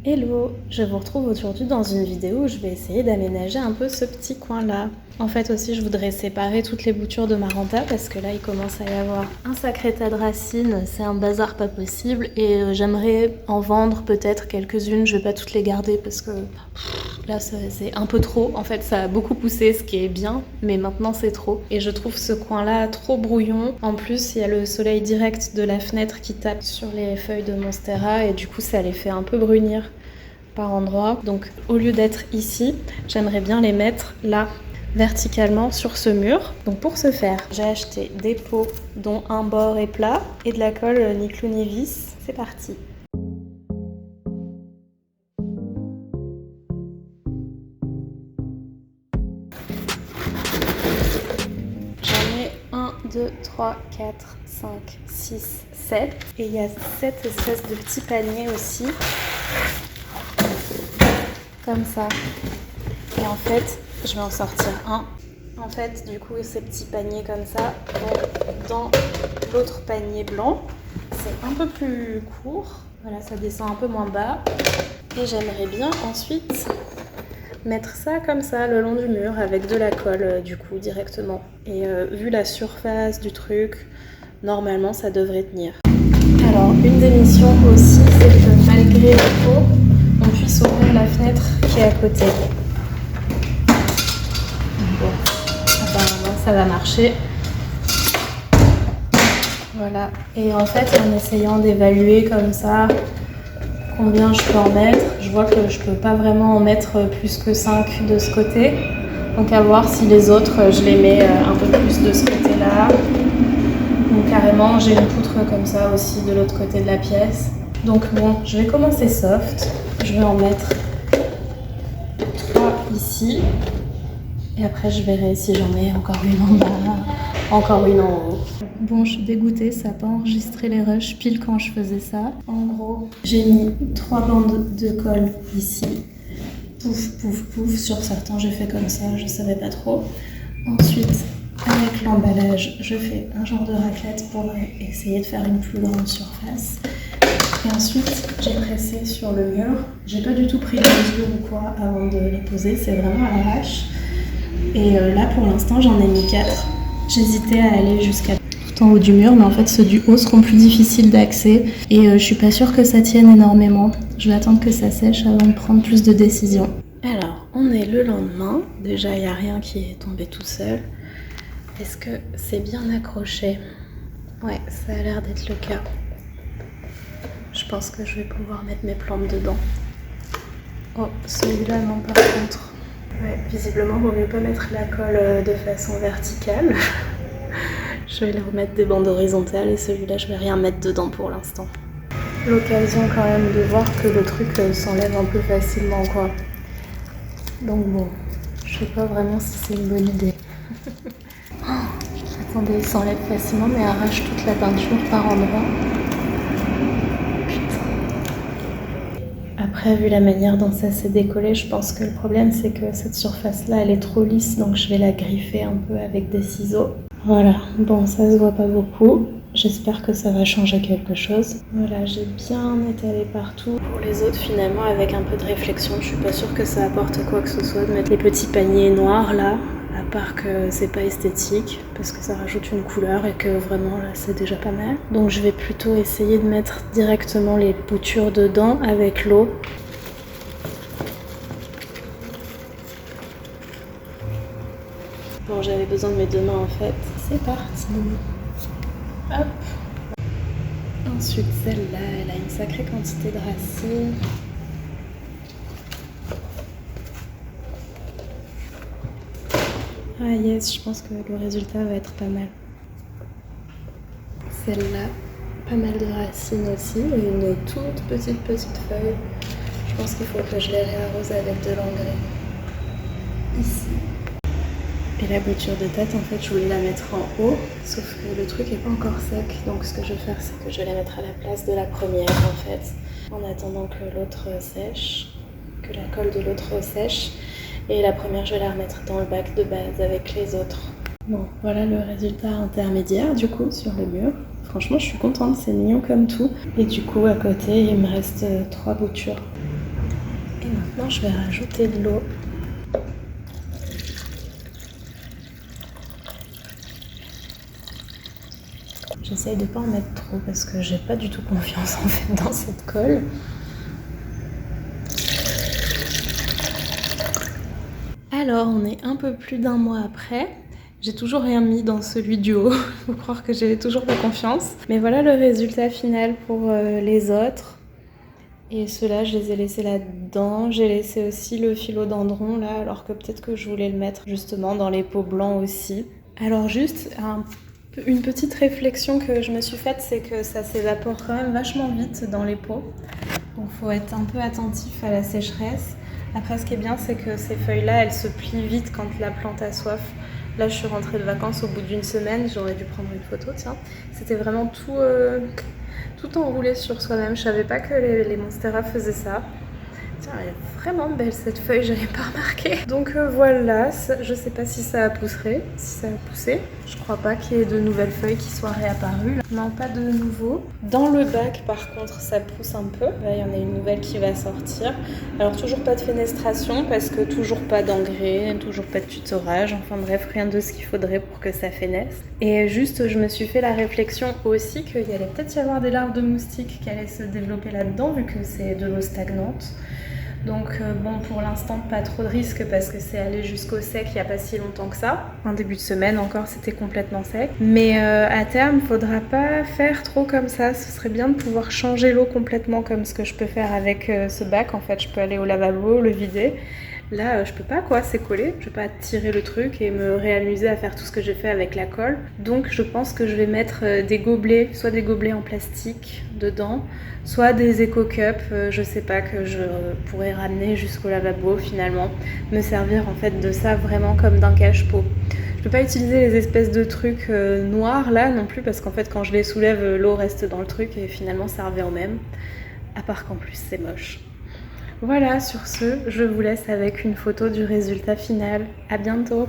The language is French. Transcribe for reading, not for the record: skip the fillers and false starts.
Hello, je vous retrouve aujourd'hui dans une vidéo où je vais essayer d'aménager un peu ce petit coin là. En fait aussi je voudrais séparer toutes les boutures de Maranta parce que là il commence à y avoir un sacré tas de racines, c'est un bazar pas possible et j'aimerais en vendre peut-être quelques-unes, je vais pas toutes les garder parce que là c'est un peu trop. En fait ça a beaucoup poussé ce qui est bien mais maintenant c'est trop et je trouve ce coin là trop brouillon. En plus il y a le soleil direct de la fenêtre qui tape sur les feuilles de Monstera et du coup ça les fait un peu brunir par endroits. Donc au lieu d'être ici, j'aimerais bien les mettre là, verticalement sur ce mur. Donc pour ce faire, j'ai acheté des pots dont un bord est plat et de la colle ni clou ni vis. C'est parti. J'en ai 1, 2, 3, 4, 5, 6, 7. Et il y a 7 espèces de petits paniers aussi. Comme ça. Et en fait, je vais en sortir un. En fait, du coup, ces petits paniers comme ça vont dans l'autre panier blanc. C'est un peu plus court. Voilà, ça descend un peu moins bas. Et j'aimerais bien ensuite mettre ça comme ça le long du mur avec de la colle du coup directement. Et vu la surface du truc, normalement ça devrait tenir. Alors, une des missions aussi, c'est que malgré le pot, on puisse ouvrir la fenêtre qui est à côté. Bon, apparemment ça va marcher. Voilà. Et en fait, en essayant d'évaluer comme ça combien je peux en mettre, je vois que je peux pas vraiment en mettre plus que 5 de ce côté. Donc à voir si les autres, je les mets un peu plus de ce côté-là. Donc carrément, j'ai une poutre comme ça aussi de l'autre côté de la pièce. Donc bon, je vais commencer soft. Je vais en mettre 3 ici. Et après, je verrai si j'en mets encore une en bas, encore une en haut. Bon, je suis dégoûtée, ça n'a pas enregistré les rushs pile quand je faisais ça. En gros, j'ai mis 3 bandes de colle ici. Pouf, pouf, pouf. Sur certains, j'ai fait comme ça, je savais pas trop. Ensuite, avec l'emballage, je fais un genre de raclette pour essayer de faire une plus grande surface. Et ensuite, j'ai pressé sur le mur. J'ai pas du tout pris de mesure ou quoi avant de les poser, c'est vraiment à l'arrache. Et là, pour l'instant, j'en ai mis 4. J'hésitais à aller jusqu'à tout en haut du mur, mais en fait, ceux du haut seront plus difficiles d'accès. Et je suis pas sûre que ça tienne énormément. Je vais attendre que ça sèche avant de prendre plus de décisions. Alors, on est le lendemain. Déjà, il n'y a rien qui est tombé tout seul. Est-ce que c'est bien accroché? Ouais, ça a l'air d'être le cas. Je pense que je vais pouvoir mettre mes plantes dedans. Oh, celui-là, non, par contre. Ouais, visiblement, il ne vaut mieux pas mettre la colle de façon verticale. Je vais les remettre des bandes horizontales et celui-là, je vais rien mettre dedans pour l'instant. L'occasion quand même de voir que le truc s'enlève un peu facilement, quoi. Donc bon, je sais pas vraiment si c'est une bonne idée. Attendez, il s'enlève facilement mais arrache toute la peinture par endroits. Après, vu la manière dont ça s'est décollé, je pense que le problème c'est que cette surface-là, elle est trop lisse, donc je vais la griffer un peu avec des ciseaux. Voilà, bon, ça se voit pas beaucoup. J'espère que ça va changer quelque chose. Voilà, j'ai bien étalé partout. Pour les autres, finalement, avec un peu de réflexion, je suis pas sûre que ça apporte quoi que ce soit de mettre les petits paniers noirs là, à part que c'est pas esthétique, parce que ça rajoute une couleur et que vraiment là, c'est déjà pas mal. Donc je vais plutôt essayer de mettre directement les boutures dedans avec l'eau. Bon, j'avais besoin de mes deux mains en fait. C'est parti. Hop. Ensuite, celle-là, elle a une sacrée quantité de racines. Ah yes, je pense que le résultat va être pas mal. Celle-là, pas mal de racines aussi, et une toute petite feuille. Je pense qu'il faut que je les réarrose avec de l'engrais. Ici. Et la bouture de tête, en fait, je voulais la mettre en haut, sauf que le truc est pas encore sec. Donc ce que je vais faire, c'est que je vais la mettre à la place de la première, en fait, en attendant que l'autre sèche, que la colle de l'autre sèche. Et la première, je vais la remettre dans le bac de base avec les autres. Bon, voilà le résultat intermédiaire, du coup, sur le mur. Franchement, je suis contente, c'est mignon comme tout. Et du coup, à côté, il me reste 3 boutures. maintenant je vais rajouter de l'eau. J'essaye de pas en mettre trop parce que j'ai pas du tout confiance en fait dans cette colle. Alors on est un peu plus d'un mois après. J'ai toujours rien mis dans celui du haut. Faut croire que j'ai toujours pas confiance. Mais voilà le résultat final pour les autres. Et ceux-là, je les ai laissés là-dedans. J'ai laissé aussi le philodendron là, alors que peut-être que je voulais le mettre justement dans les pots blancs aussi. Alors juste une petite réflexion que je me suis faite, c'est que ça s'évapore quand même vachement vite dans les pots. Donc faut être un peu attentif à la sécheresse. Après ce qui est bien, c'est que ces feuilles-là, elles se plient vite quand la plante a soif. Là je suis rentrée de vacances au bout d'une semaine, j'aurais dû prendre une photo, tiens. C'était vraiment tout enroulé sur soi-même. Je savais pas que les Monstera faisaient ça. Tiens, elle est vraiment belle cette feuille, j'avais pas remarqué. Donc voilà, je sais pas si ça a poussé, Je crois pas qu'il y ait de nouvelles feuilles qui soient réapparues. Non, pas de nouveau. Dans le bac par contre, ça pousse un peu. Là, il y en a une nouvelle qui va sortir. Alors toujours pas de fenestration parce que toujours pas d'engrais, toujours pas de tutorage. Enfin bref, rien de ce qu'il faudrait pour que ça fenestre. Et juste, je me suis fait la réflexion aussi qu'il y allait peut-être y avoir des larves de moustiques qui allaient se développer là-dedans vu que c'est de l'eau stagnante. Donc bon, pour l'instant pas trop de risques parce que c'est allé jusqu'au sec il n'y a pas si longtemps que ça. En début de semaine encore c'était complètement sec. Mais à terme faudra pas faire trop comme ça. Ce serait bien de pouvoir changer l'eau complètement comme ce que je peux faire avec ce bac. En fait je peux aller au lavabo, le vider. Là, je peux pas quoi, c'est collé. Je peux pas tirer le truc et me réamuser à faire tout ce que j'ai fait avec la colle. Donc je pense que je vais mettre des gobelets, soit des gobelets en plastique dedans, soit des éco-cups, je sais pas, que je pourrais ramener jusqu'au lavabo finalement. Me servir en fait de ça vraiment comme d'un cache-pot. Je peux pas utiliser les espèces de trucs noirs là non plus parce qu'en fait quand je les soulève, l'eau reste dans le truc et finalement ça revient au même. À part qu'en plus c'est moche. Voilà, sur ce, je vous laisse avec une photo du résultat final. À bientôt!